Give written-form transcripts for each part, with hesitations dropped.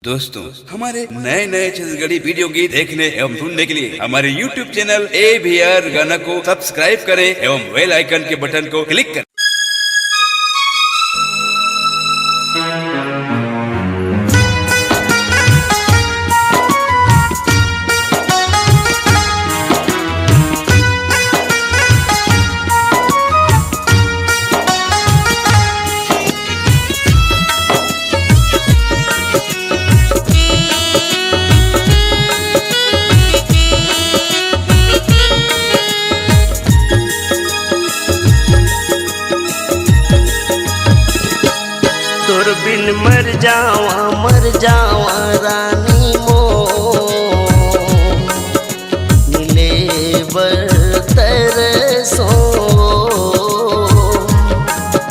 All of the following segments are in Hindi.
दोस्तों, हमारे नए नए छत्तीसगढ़ी वीडियो गीत देखने एवं सुनने के लिए हमारे YouTube चैनल AVR गाना को सब्सक्राइब करें एवं बेल आइकन के बटन को क्लिक करें। तोर बिन मर जावा रानी मो मिले बरतर सो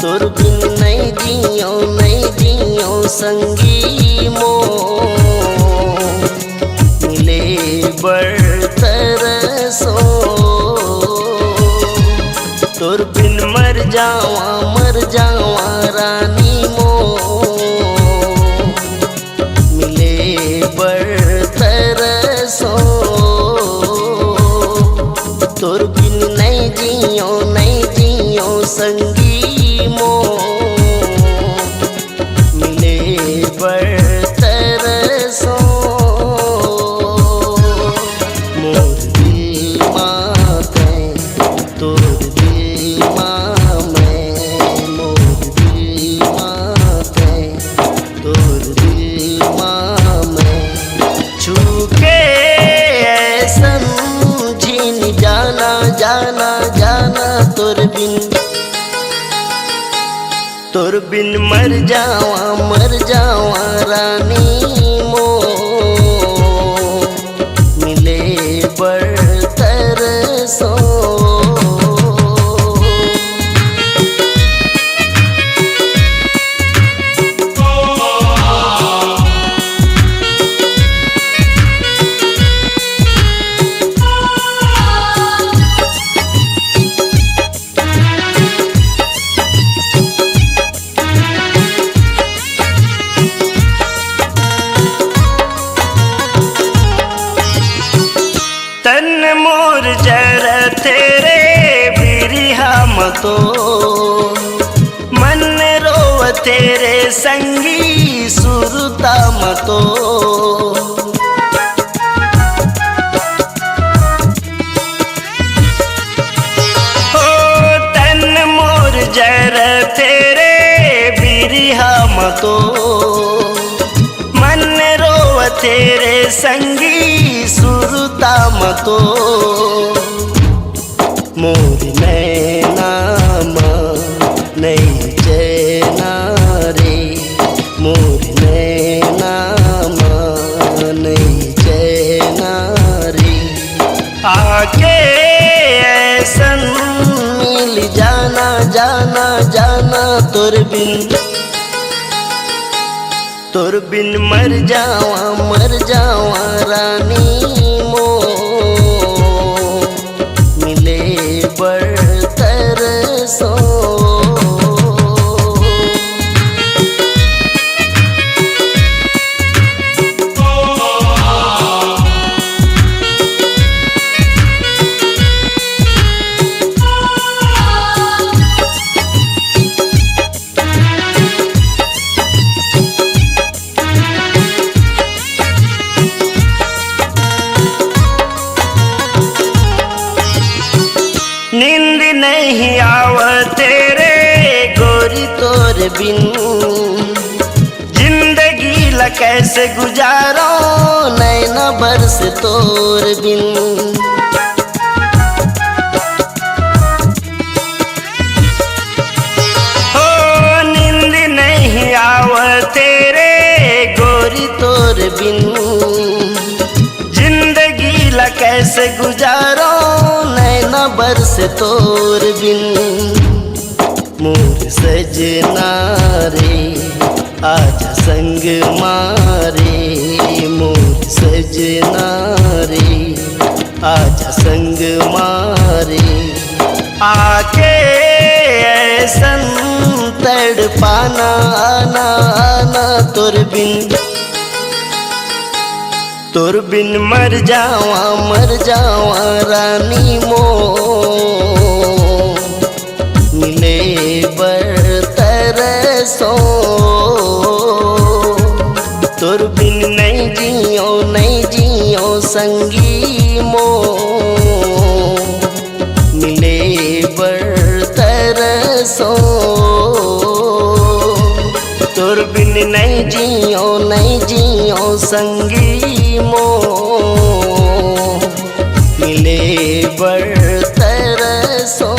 तोर बिन नहीं जियो संगी मो मिले बरतर सो तोर बिन मर जावा रानी मो मिले बरतर सो तोर बिन नहीं जियो संगी मो मिले बरतर सो मोर दिल माते तोर दिल जाना तोर बिन मर जावा रानी मो मिले बरतर सो तन मोर जर तेरे बिरिहा मतो मन रोव तेरे संगी सुरता मतो हो तन मोर जर तेरे बिरिहा मतो मन रोव तेरे संगी सुरता मतो मोर नैना नहीं चैना रे मोर नैना नहीं चैना रे आके ऐसन मिल जाना तोर बिन मर जावा रानी मो मिले बरतर सो नींद नहीं आव तेरे गोरी तोर बिन जिंदगी ला कैसे गुजारो नैना बरस तोर बिन हो नींद नहीं आव तेरे गोरी तोर बिन जिंदगी ला कैसे गुजारो नैना बरस तोर बिन मोर सजना रे आजा संग मारे मोर सजना रे आजा संग मारे आके ऐसन तड़ पाना आना तोर बिन तोर बिन मर जावा रानी मो मिले पर तरसो तोर बिन नहीं जियो संगी मो मिले पर तरसो तोर बिन नहीं जियो संगी मो मिले पर तरसो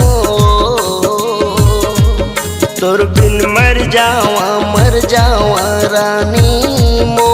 तोर बिन मर जावा रानी मो